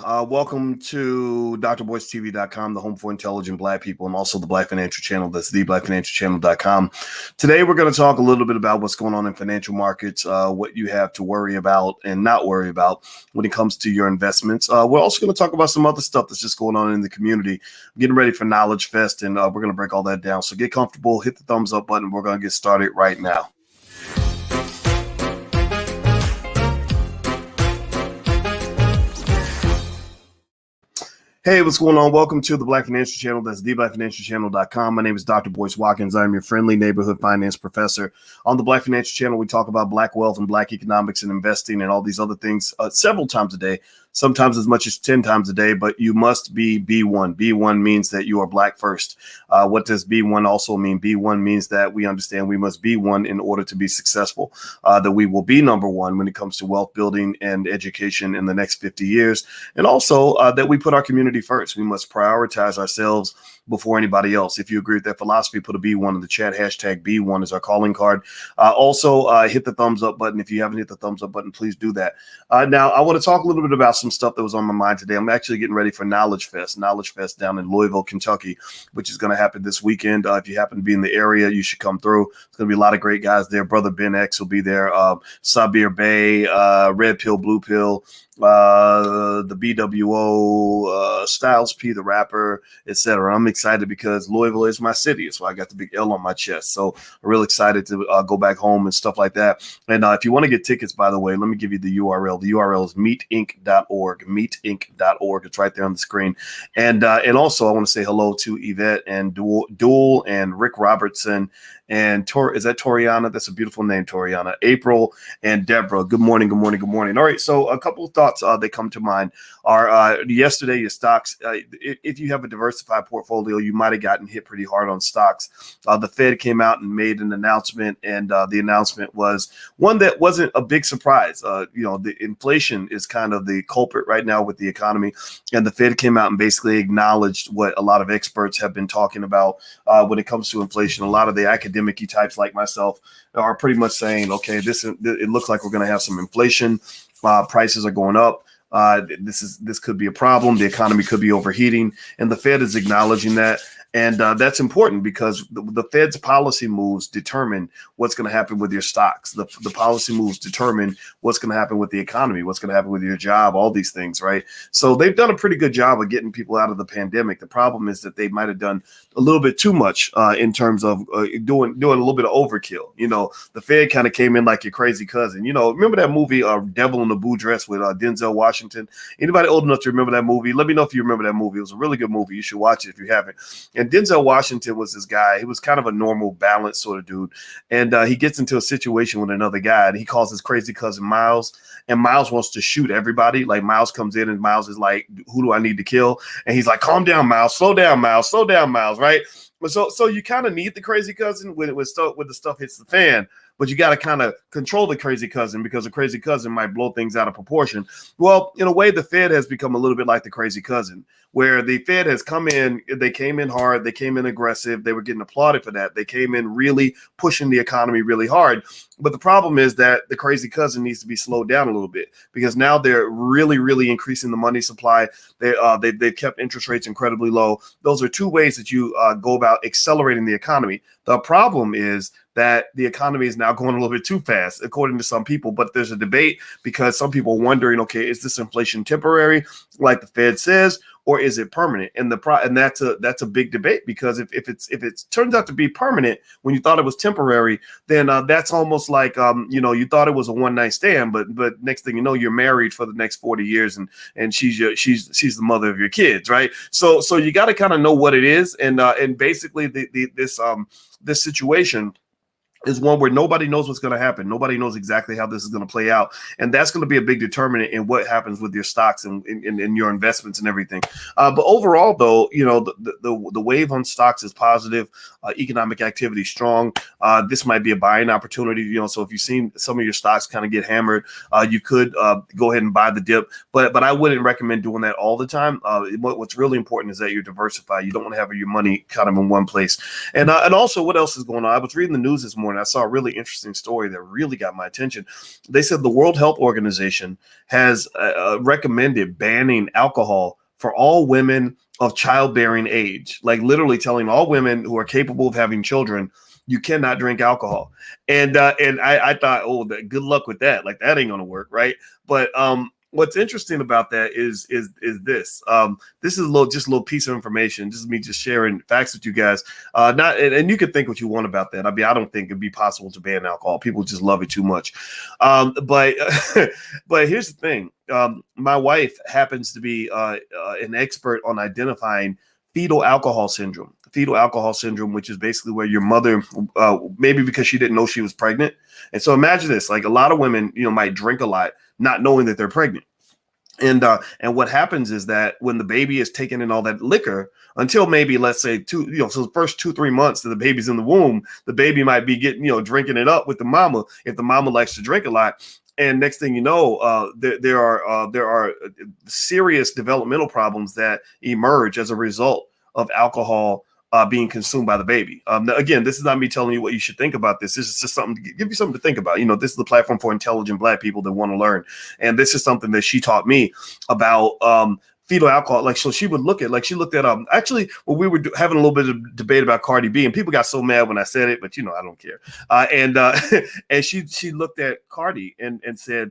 Welcome to drboycetv.com, the home for intelligent Black people, and also the Black Financial Channel. That's theblackfinancialchannel.com. Today, we're going to talk a little bit about what's going on in financial markets, what you have to worry about and not worry about when it comes to your investments. We're also going to talk about some other stuff that's just going on in the community. Getting ready for Knowledge Fest, and we're going to break all that down. So get comfortable, hit the thumbs up button. We're going to get started right now. Hey, what's going on? Welcome to the Black Financial Channel. That's theblackfinancialchannel.com. My name is Dr. Boyce Watkins. I'm your friendly neighborhood finance professor. On the Black Financial Channel, we talk about Black wealth and Black economics and investing and all these other things several times a day, sometimes as much as 10 times a day, but you must be B1. B1 means that you are Black first. What does B1 also mean? B1 means that we understand we must be one in order to be successful, that we will be number one when it comes to wealth building and education in the next 50 years, and also that we put our community first. We must prioritize ourselves before anybody else. If you agree with that philosophy, put a B1 in the chat. Hashtag B1 is our calling card. Also, hit the thumbs up button. If you haven't hit the thumbs up button, please do that. Now, I want to talk a little bit about some stuff that was on my mind today. I'm actually getting ready for Knowledge Fest down in Louisville, Kentucky, which is going to happen this weekend. If you happen to be in the area, you should come through. It's going to be a lot of great guys there. Brother Ben X will be there. Sabir Bay, Red Pill, Blue Pill, the BWO, Styles P, the rapper, etc. I'm excited because Louisville is my city, so I got the big L on my chest. So I'm real excited to go back home and stuff like that. And if you want to get tickets, by the way, let me give you the URL. The URL is meetinc.org. Meetinc.org. It's right there on the screen. And also, I want to say hello to Yvette and Duel and Rick Robertson. And is that Toriana? That's a beautiful name, Toriana. April and Deborah. Good morning, good morning, good morning. All right, so a couple of thoughts that come to mind are yesterday, your stocks. If you have a diversified portfolio, you might have gotten hit pretty hard on stocks. The Fed came out and made an announcement, and the announcement was one that wasn't a big surprise. The inflation is kind of the culprit right now with the economy, and the Fed came out and basically acknowledged what a lot of experts have been talking about when it comes to inflation. A lot of the academic types like myself are pretty much saying, okay, it looks like we're going to have some inflation. Prices are going up. This could be a problem. The economy could be overheating, and the Fed is acknowledging that. And that's important because the Fed's policy moves determine what's going to happen with your stocks. The policy moves determine what's going to happen with the economy, what's going to happen with your job, all these things, right? So they've done a pretty good job of getting people out of the pandemic. The problem is that they might have done a little bit too much in terms of doing a little bit of overkill. The Fed kind of came in like your crazy cousin. Remember that movie Devil in the Blue Dress with Denzel Washington? Anybody old enough to remember that movie? Let me know if you remember that movie. It was a really good movie. You should watch it if you haven't. And Denzel Washington was this guy. He was kind of a normal, balanced sort of dude. And he gets into a situation with another guy, and he calls his crazy cousin Miles. And Miles wants to shoot everybody. Like, Miles comes in, and Miles is like, who do I need to kill? And he's like, calm down, Miles. Slow down, Miles, right? So you kind of need the crazy cousin when the stuff hits the fan. But you got to kind of control the crazy cousin because the crazy cousin might blow things out of proportion. Well, in a way, the Fed has become a little bit like the crazy cousin, where the Fed has come in. They came in hard. They came in aggressive. They were getting applauded for that. They came in really pushing the economy really hard. But the problem is that the crazy cousin needs to be slowed down a little bit because now they're really, really increasing the money supply. They've kept interest rates incredibly low. Those are two ways that you go about accelerating the economy. The problem is that the economy is now going a little bit too fast, according to some people. But there's a debate because some people are wondering, okay, is this inflation temporary, like the Fed says, or is it permanent? And that's a big debate because if it turns out to be permanent when you thought it was temporary, then that's almost like you thought it was a one-night stand, but next thing you know, you're married for the next 40 years, and she's the mother of your kids, right? So you got to kind of know what it is, and basically this situation is one where nobody knows what's going to happen. Nobody knows exactly how this is going to play out. And that's going to be a big determinant in what happens with your stocks and in your investments and everything. But overall, though, the wave on stocks is positive. Economic activity strong. This might be a buying opportunity. So if you've seen some of your stocks kind of get hammered, you could go ahead and buy the dip. But I wouldn't recommend doing that all the time. What's really important is that you're diversified. You don't want to have your money kind of in one place. And also, what else is going on? I was reading the news this morning. morning, I saw a really interesting story that really got my attention. They said the World Health Organization has recommended banning alcohol for all women of childbearing age, like literally telling all women who are capable of having children, you cannot drink alcohol. And I thought, oh, good luck with that. Like that ain't gonna work, right? But what's interesting about that is this. This is just a little piece of information. Just me just sharing facts with you guys. And you can think what you want about that. I mean, I don't think it'd be possible to ban alcohol. People just love it too much. But but here's the thing. My wife happens to be an expert on identifying fetal alcohol syndrome. Fetal alcohol syndrome, which is basically where your mother, maybe because she didn't know she was pregnant. And so imagine this, like a lot of women, might drink a lot, not knowing that they're pregnant. And what happens is that when the baby is taking in all that liquor until maybe, let's say so the first 2-3 months that the baby's in the womb, the baby might be getting, drinking it up with the mama, if the mama likes to drink a lot. And next thing you know, there are serious developmental problems that emerge as a result of alcohol being consumed by the baby. Now, again, this is not me telling you what you should think about this. This is just something to give you something to think about. This is the platform for intelligent Black people that want to learn. And this is something that she taught me about fetal alcohol. Like, so she would look at, she looked at, actually, when we were having a little bit of debate about Cardi B, and people got so mad when I said it, but I don't care. And she looked at Cardi and said,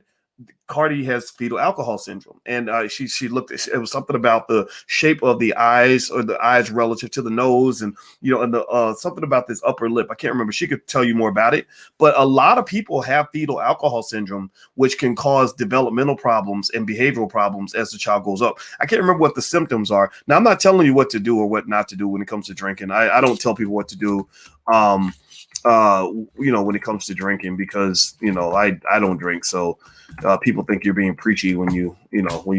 Cardi has fetal alcohol syndrome. And she looked at, it was something about the shape of the eyes, or the eyes relative to the nose, and and the something about this upper lip. I can't remember. She could tell you more about it. But a lot of people have fetal alcohol syndrome, which can cause developmental problems and behavioral problems as the child goes up. I can't remember what the symptoms are. Now, I'm not telling you what to do or what not to do when it comes to drinking. I don't tell people what to do. When it comes to drinking, because I don't drink, so people think you're being preachy when you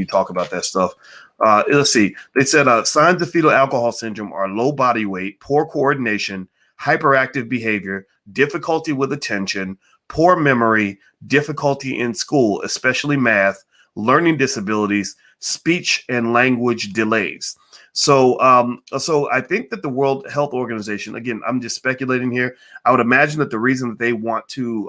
talk about that stuff. Let's see. They said signs of fetal alcohol syndrome are low body weight, poor coordination, hyperactive behavior, difficulty with attention, poor memory, difficulty in school, especially math, learning disabilities, speech and language delays. So I think that the World Health Organization, again, I'm just speculating here. I would imagine that the reason that they want to,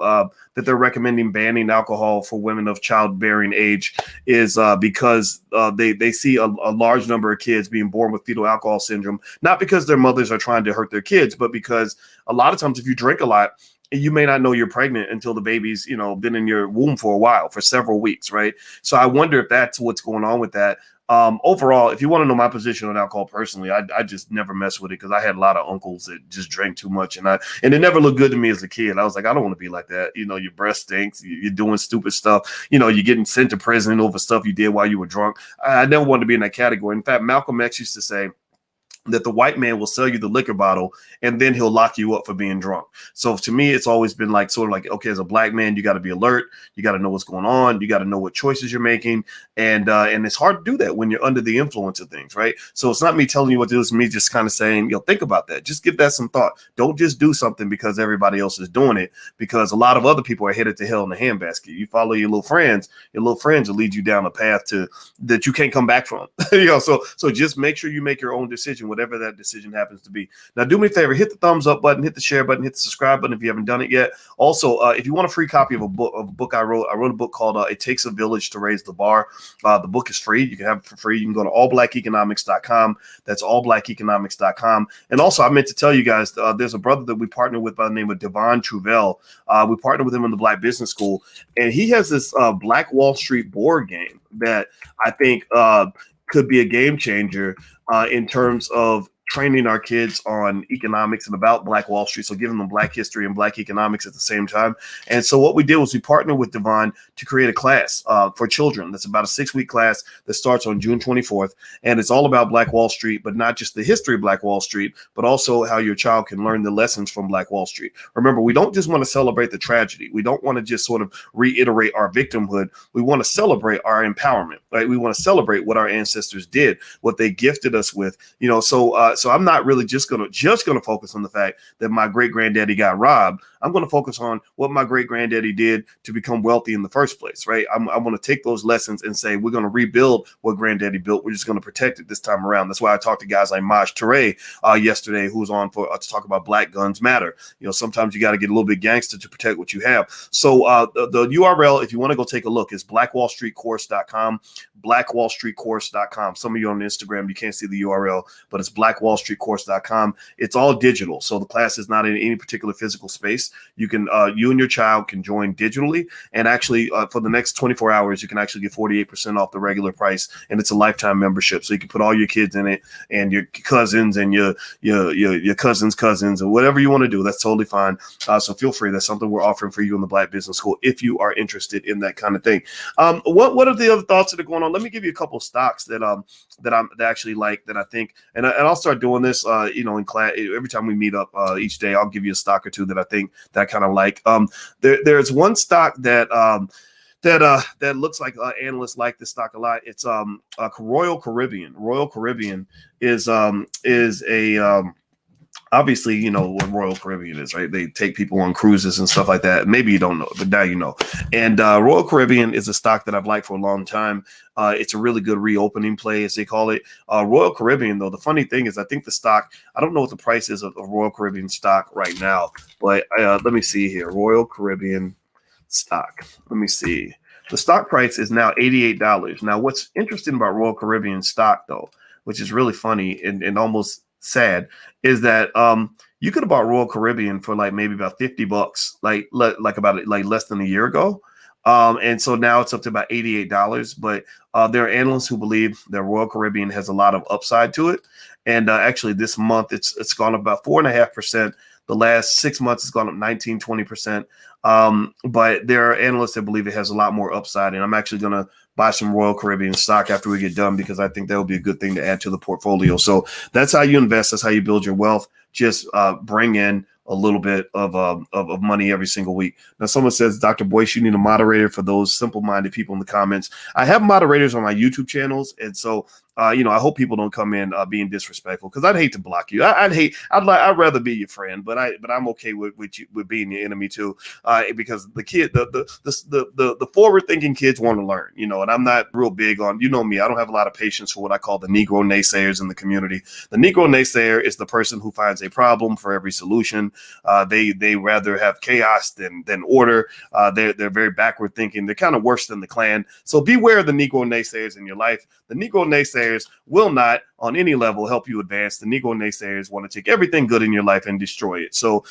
that they're recommending banning alcohol for women of childbearing age is because they see a large number of kids being born with fetal alcohol syndrome, not because their mothers are trying to hurt their kids, but because a lot of times if you drink a lot, you may not know you're pregnant until the baby's, been in your womb for a while, for several weeks, right? So I wonder if that's what's going on with that. Overall, if you want to know my position on alcohol personally, I just never mess with it, because I had a lot of uncles that just drank too much, and it never looked good to me as a kid. I was like, I don't want to be like that. Your breath stinks. You're doing stupid stuff. You're getting sent to prison over stuff you did while you were drunk. I never wanted to be in that category. In fact, Malcolm X used to say that the white man will sell you the liquor bottle and then he'll lock you up for being drunk. So to me, it's always been okay, as a Black man, you got to be alert. You got to know what's going on. You got to know what choices you're making. And it's hard to do that when you're under the influence of things, right? So it's not me telling you what to do. It's me just kind of saying, think about that. Just give that some thought. Don't just do something because everybody else is doing it, because a lot of other people are headed to hell in a handbasket. You follow your little friends will lead you down a path that you can't come back from. So just make sure you make your own decision, whatever that decision happens to be. Now, do me a favor, hit the thumbs up button, hit the share button, hit the subscribe button if you haven't done it yet. Also, if you want a free copy of a book I wrote a book called It Takes a Village to Raise the Bar. The book is free. You can have it for free. You can go to allblackeconomics.com. That's allblackeconomics.com. And also, I meant to tell you guys, there's a brother that we partner with by the name of Devon Truvell. We partnered with him in the Black Business School, and he has this Black Wall Street board game that I think could be a game changer in terms of training our kids on economics and about Black Wall Street. So giving them Black history and Black economics at the same time. And so what we did was we partnered with Devon to create a class for children. That's about a 6-week class that starts on June 24th. And it's all about Black Wall Street, but not just the history of Black Wall Street, but also how your child can learn the lessons from Black Wall Street. Remember, we don't just want to celebrate the tragedy. We don't want to just sort of reiterate our victimhood. We want to celebrate our empowerment, right? We want to celebrate what our ancestors did, what they gifted us with, so I'm not really just gonna focus on the fact that my great granddaddy got robbed. I'm going to focus on what my great granddaddy did to become wealthy in the first place, right? I want to take those lessons and say we're going to rebuild what granddaddy built. We're just going to protect it this time around. That's why I talked to guys like Maj Toure yesterday, who was on to talk about Black Guns Matter. Sometimes you got to get a little bit gangster to protect what you have. So the URL, if you want to go take a look, is blackwallstreetcourse.com, blackwallstreetcourse.com. Some of you on Instagram, you can't see the URL, but it's blackwallstreetcourse.com. It's all digital, so the class is not in any particular physical space. You can, you and your child can join digitally, and actually for the next 24 hours, you can actually get 48% off the regular price, and it's a lifetime membership. So you can put all your kids in it, and your cousins, and your cousins, or whatever you want to do. That's totally fine. So feel free. That's something we're offering for you in the Black Business School if you are interested in that kind of thing. What are the other thoughts that are going on? Let me give you a couple of stocks that I actually like, that I think, and I'll start doing this, in class every time we meet up each day. I'll give you a stock or two that I think that I kind of like. There's one stock that looks like analysts like this stock a lot. It's Royal Caribbean. Royal Caribbean is a obviously, you know what Royal Caribbean is, right? They take people on cruises and stuff like that. Maybe you don't know, but now you know. And Royal Caribbean is a stock that I've liked for a long time. It's a really good reopening play, as they call it. Royal Caribbean, though, the funny thing is, I think the stock, I don't know what the price is of Royal Caribbean stock right now, but let me see here. Royal Caribbean stock. Let me see. The stock price is now $88. Now, what's interesting about Royal Caribbean stock, though, which is really funny and almost sad, is that you could have bought Royal Caribbean for like maybe about $50, like less than a year ago. And so now it's up to about $88. But there are analysts who believe that Royal Caribbean has a lot of upside to it. And actually this month it's gone up about 4.5%. The last 6 months it's gone up 20%. But there are analysts that believe it has a lot more upside. And I'm actually going to buy some Royal Caribbean stock after we get done, because I think that would be a good thing to add to the portfolio. So that's how you invest. That's how you build your wealth. Just bring in a little bit of money every single week. Now, someone says, Dr. Boyce, you need a moderator for those simple-minded people in the comments. I have moderators on my YouTube channels, and so I hope people don't come in being disrespectful, because I'd hate to block you. I'd rather be your friend, but I'm okay with being your enemy too, because the forward-thinking kids want to learn, and I'm not real big on, me, I don't have a lot of patience for what I call the Negro naysayers in the community. The Negro naysayer is the person who finds a problem for every solution. They rather have chaos than order. They're very backward thinking. They're kind of worse than the Klan. So beware of the Negro naysayers in your life. The Negro naysayers will not, on any level, help you advance. The Negro naysayers want to take everything good in your life and destroy it. So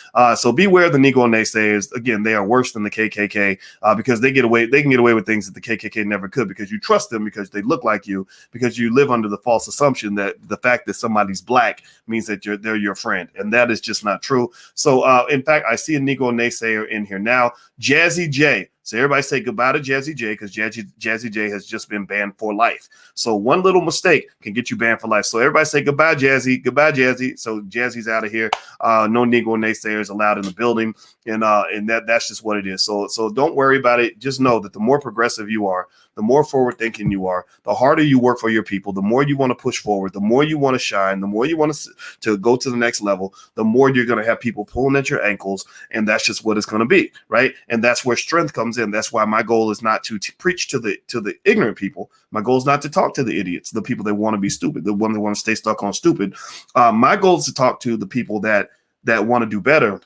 beware of the Negro naysayers. Again, they are worse than the KKK because they can get away with things that the KKK never could, because you trust them, because they look like you, because you live under the false assumption that the fact that somebody's black means that they're your friend, and that is just not true. So in fact, I see a Negro naysayer in here now, Jazzy J. So everybody say goodbye to Jazzy J, because Jazzy J has just been banned for life. So one little mistake can get you banned for life. So everybody say goodbye, Jazzy. Goodbye, Jazzy. So Jazzy's out of here. No Negro naysayers allowed in the building, and that's just what it is. So don't worry about it. Just know that the more progressive you are, the more forward thinking you are, the harder you work for your people, the more you want to push forward, the more you want to shine, the more you want to go to the next level, the more you're going to have people pulling at your ankles, and that's just what it's going to be, right? And that's where strength comes in. That's why my goal is not to preach to the ignorant people. My goal is not to talk to the idiots, the people that want to be stupid, the one that want to stay stuck on stupid. My goal is to talk to the people that want to do better,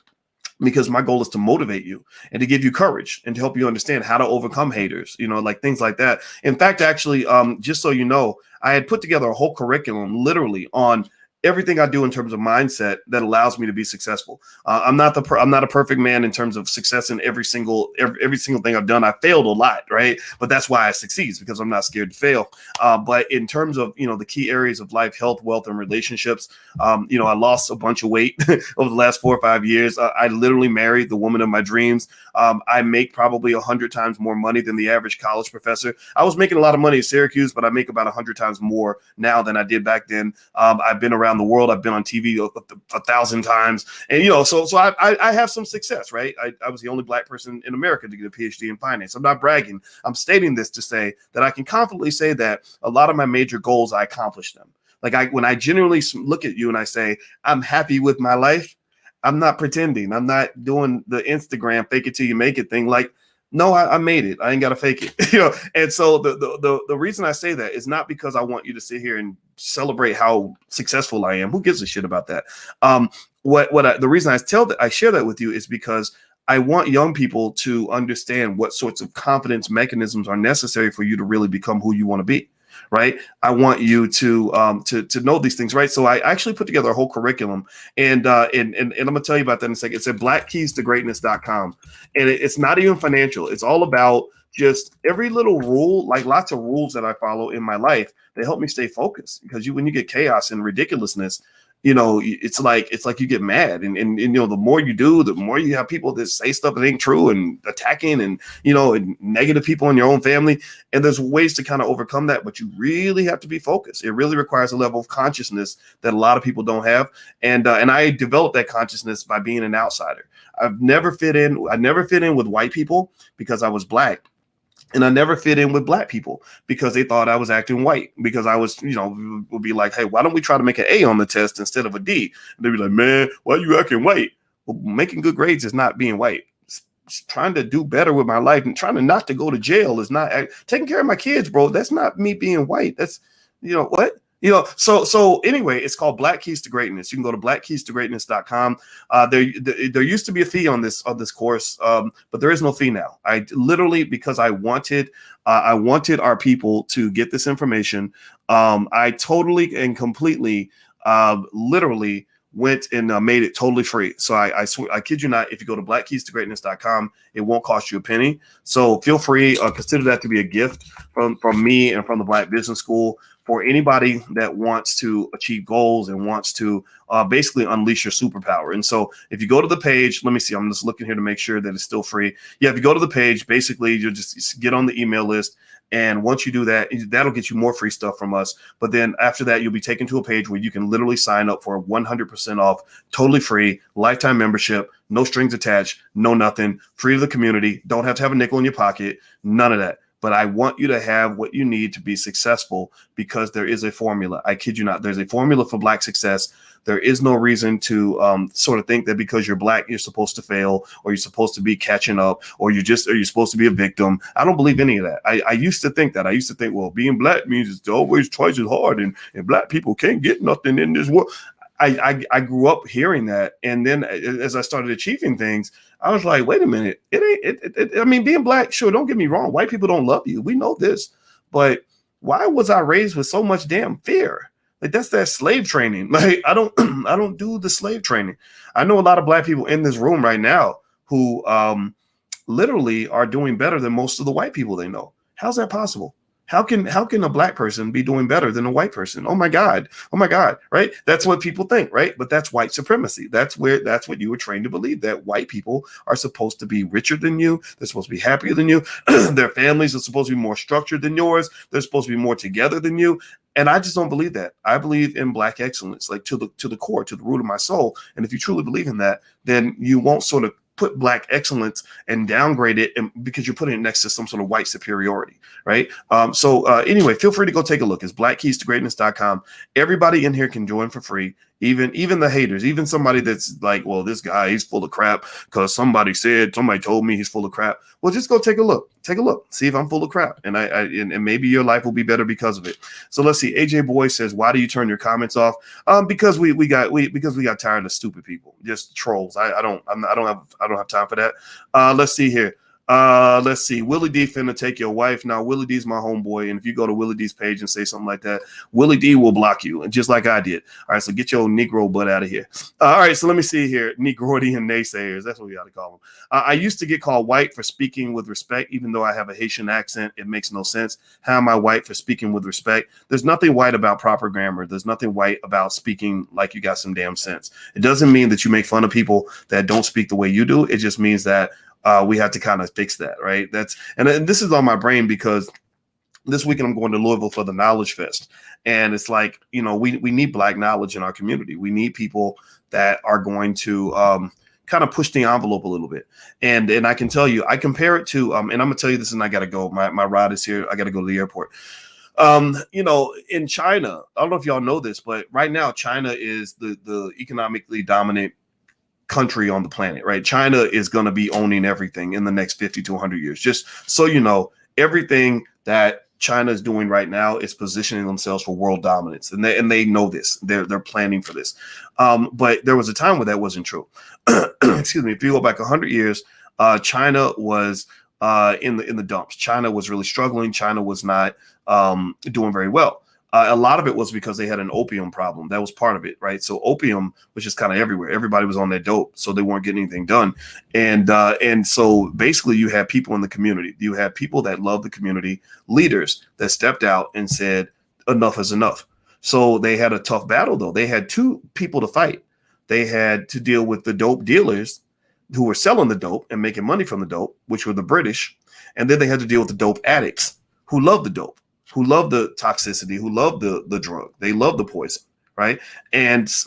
because my goal is to motivate you and to give you courage and to help you understand how to overcome haters, like things like that. In fact, actually, just so you know, I had put together a whole curriculum literally on everything I do in terms of mindset that allows me to be successful. I'm not a perfect man in terms of success in every single thing I've done. I failed a lot, right? But that's why I succeed, because I'm not scared to fail. But in terms of, the key areas of life, health, wealth, and relationships, I lost a bunch of weight over the last 4 or 5 years. I literally married the woman of my dreams. I make probably 100 times more money than the average college professor. I was making a lot of money at Syracuse, but I make about 100 times more now than I did back then. I've been around the world. I've been on TV 1,000 times. And, so I have some success, right? I was the only black person in America to get a PhD in finance. I'm not bragging. I'm stating this to say that I can confidently say that a lot of my major goals, I accomplished them. Like when I genuinely look at you and I say, I'm happy with my life, I'm not pretending. I'm not doing the Instagram fake it till you make it thing. Like, no, I made it. I ain't got to fake it. And so the reason I say that is not because I want you to sit here and celebrate how successful I am. Who gives a shit about that? The reason I share that with you is because I want young people to understand what sorts of confidence mechanisms are necessary for you to really become who you want to be. Right. I want you to know these things. Right. So I actually put together a whole curriculum, and I'm going to tell you about that in a second. It's at blackkeystogreatness.com, and it's not even financial. It's all about just every little rule, like lots of rules that I follow in my life. They help me stay focused, because when you get chaos and ridiculousness, it's like you get mad, and the more you do, the more you have people that say stuff that ain't true and attacking, and and negative people in your own family. And there's ways to kind of overcome that, but you really have to be focused. It really requires a level of consciousness that a lot of people don't have. And I developed that consciousness by being an outsider. I never fit in with white people because I was Black. And I never fit in with Black people because they thought I was acting white, because I was, would be like, hey, why don't we try to make an A on the test instead of a D? And they'd be like, man, why are you acting white? Well, making good grades is not being white. Trying to do better with my life and trying to not to go to jail is not taking care of my kids, bro. That's not me being white. That's, what? So anyway, it's called Black Keys to Greatness. You can go to blackkeystogreatness.com. There used to be a fee on this course, but there is no fee now. I literally, because I wanted our people to get this information. I totally and completely, literally went and made it totally free. So I kid you not, if you go to blackkeystogreatness.com, it won't cost you a penny. So feel free, consider that to be a gift from me and from the Black Business School, for anybody that wants to achieve goals and wants to basically unleash your superpower. And so if you go to the page, let me see, I'm just looking here to make sure that it's still free. Yeah, if you go to the page, basically you'll just get on the email list. And once you do that, that'll get you more free stuff from us. But then after that, you'll be taken to a page where you can literally sign up for 100% off, totally free, lifetime membership, no strings attached, no nothing, free to the community. Don't have to have a nickel in your pocket, none of that. But I want you to have what you need to be successful, because there is a formula. I kid you not. There's a formula for Black success. There is no reason to sort of think that because you're Black, you're supposed to fail, or you're supposed to be catching up, or you're supposed to be a victim. I don't believe any of that. I used to think that. I used to think, well, being Black means it's always twice as hard, and Black people can't get nothing in this world. I grew up hearing that. And then as I started achieving things, I was like, wait a minute. I mean, being Black, sure, don't get me wrong. White people don't love you. We know this. But why was I raised with so much damn fear? Like, that's that slave training. Like, I don't do the slave training. I know a lot of Black people in this room right now who literally are doing better than most of the white people they know. How's that possible? How can a Black person be doing better than a white person? Oh my God. Right? That's what people think, right? But that's white supremacy. That's what you were trained to believe, that white people are supposed to be richer than you. They're supposed to be happier than you. Their families are supposed to be more structured than yours. They're supposed to be more together than you. And I just don't believe that. I believe in Black excellence, like to the core, to the root of my soul. And if you truly believe in that, then you won't sort of put Black excellence and downgrade it, and because you're putting it next to some sort of white superiority, right? So anyway, feel free to go take a look. It's blackkeystogreatness.com. Everybody in here can join for free, even the haters, even somebody that's like, well, this guy, he's full of crap because somebody told me he's full of crap. Well, just go take a look, see if I'm full of crap, and and maybe your life will be better because of it. So let's see. AJ Boy says, why do you turn your comments off? Because we got tired of stupid people, just trolls. I don't have time for that. Let's see here. Let's see. Willie D finna take your wife. Now, Willie D's my homeboy, and if you go to Willie D's page and say something like that, Willie D will block you, and just like I did. All right, so get your Negro butt out of here. All right, so let me see here. Negroidian naysayers. That's what we ought to call them. I used to get called white for speaking with respect, even though I have a Haitian accent. It makes no sense. How am I white for speaking with respect? There's nothing white about proper grammar. There's nothing white about speaking like you got some damn sense. It doesn't mean that you make fun of people that don't speak the way you do. It just means that we have to kind of fix that, right? And this is on my brain because this weekend I'm going to Louisville for the Knowledge Fest. And it's like, we need Black knowledge in our community. We need people that are going to kind of push the envelope a little bit. And I can tell you, I compare it to, and I'm gonna tell you this and I got to go. My ride is here. I got to go to the airport. In China, I don't know if y'all know this, but right now China is the economically dominant country on the planet, right? China is going to be owning everything in the next 50 to 100 years. Just so you know, everything that China is doing right now is positioning themselves for world dominance, and they know this. They're planning for this. But there was a time where that wasn't true. Excuse me. If you go back 100 years, China was in the dumps. China was really struggling. China was not doing very well. A lot of it was because they had an opium problem. That was part of it, right? So opium was just kind of everywhere. Everybody was on that dope, so they weren't getting anything done. And so basically, you had people in the community. You had people that loved the community, leaders that stepped out and said, "Enough is enough." So they had a tough battle, though. They had two people to fight. They had to deal with the dope dealers who were selling the dope and making money from the dope, which were the British, and then they had to deal with the dope addicts who loved the dope, who love the toxicity, who love the drug. They love the poison, right?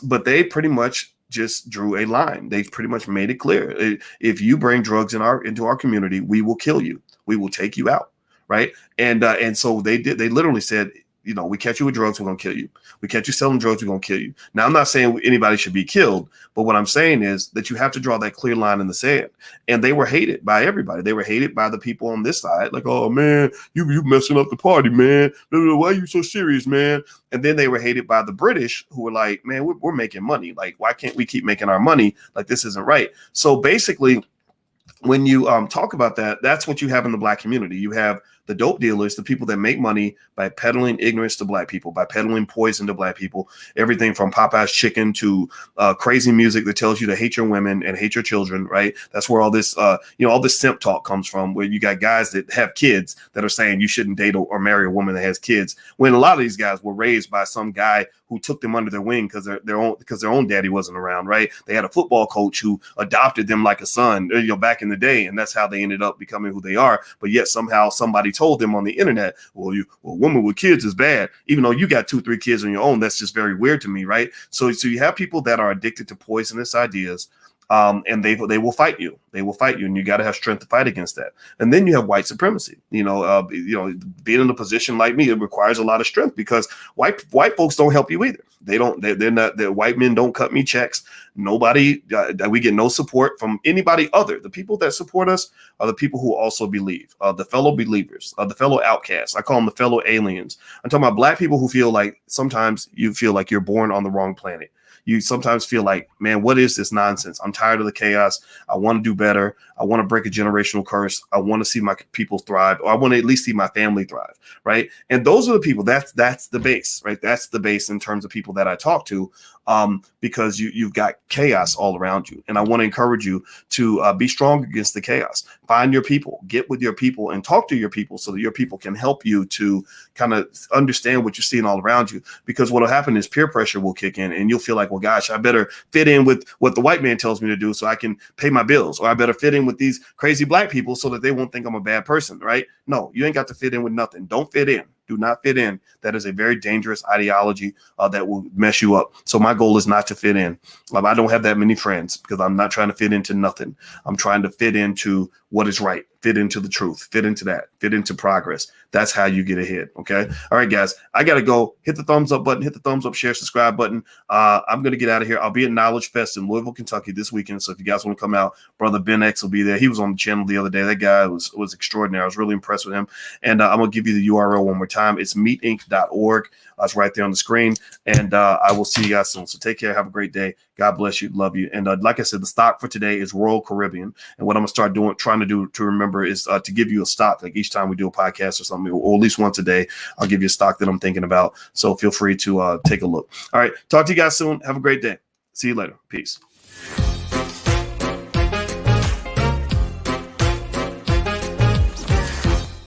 But they pretty much just drew a line. They pretty much made it clear. If you bring drugs into our community, we will kill you. We will take you out, right? And so they did. They literally said, we catch you with drugs, we're going to kill you. We catch you selling drugs, we're going to kill you. Now, I'm not saying anybody should be killed, but what I'm saying is that you have to draw that clear line in the sand. And they were hated by everybody. They were hated by the people on this side. Like, oh, man, you messing up the party, man. Why are you so serious, man? And then they were hated by the British, who were like, man, we're making money. Like, why can't we keep making our money? Like, this isn't right. So basically, when you talk about that, that's what you have in the Black community. You have the dope dealers, the people that make money by peddling ignorance to Black people, by peddling poison to Black people, everything from Popeye's chicken to crazy music that tells you to hate your women and hate your children, right? That's where all this, all this simp talk comes from, where you got guys that have kids that are saying you shouldn't date or marry a woman that has kids, when a lot of these guys were raised by some guy who took them under their wing because their own daddy wasn't around, right? They had a football coach who adopted them like a son, back in the day, and that's how they ended up becoming who they are. But yet somehow somebody told them on the internet, well, a woman with kids is bad, even though you got 2-3 kids on your own. That's just very weird to me, right? So you have people that are addicted to poisonous ideas. And they will fight you. They will fight you, and you got to have strength to fight against that. And then you have white supremacy. Being in a position like me, it requires a lot of strength because white folks don't help you either. The white men don't cut me checks. Nobody, we get no support from anybody other. The people that support us are the people who also believe, the fellow believers, the fellow outcasts. I call them the fellow aliens. I'm talking about Black people who feel like sometimes you feel like you're born on the wrong planet. You sometimes feel like, man, what is this nonsense? I'm tired of the chaos. I want to do better. I want to break a generational curse. I want to see my people thrive, or I want to at least see my family thrive, right? And those are the people. That's the base, right? That's the base in terms of people that I talk to, because you've got chaos all around you. And I want to encourage you to be strong against the chaos. Find your people, get with your people, and talk to your people so that your people can help you to kind of understand what you're seeing all around you. Because what will happen is peer pressure will kick in, and you'll feel like, well, gosh, I better fit in with what the white man tells me to do so I can pay my bills, or I better fit in with these crazy Black people so that they won't think I'm a bad person, right? No, you ain't got to fit in with nothing. Don't fit in. Do not fit in. That is a very dangerous ideology that will mess you up. So my goal is not to fit in. I don't have that many friends because I'm not trying to fit into nothing. I'm trying to fit into what is right, fit into the truth, fit into that, fit into progress. That's how you get ahead. Okay. All right, guys, I got to go. Hit the thumbs up button, hit the thumbs up, share, subscribe button. I'm going to get out of here. I'll be at Knowledge Fest in Louisville, Kentucky this weekend. So if you guys want to come out, brother Ben X will be there. He was on the channel the other day. That guy was extraordinary. I was really impressed with him. And I'm going to give you the URL one more time. It's meetinc.org. It's right there on the screen. And I will see you guys soon. So take care. Have a great day. God bless you. Love you. And like I said, the stock for today is Royal Caribbean. And what I'm going to start trying to do to remember is to give you a stock. Like each time we do a podcast or something, or at least once a day, I'll give you a stock that I'm thinking about. So feel free to take a look. All right. Talk to you guys soon. Have a great day. See you later. Peace.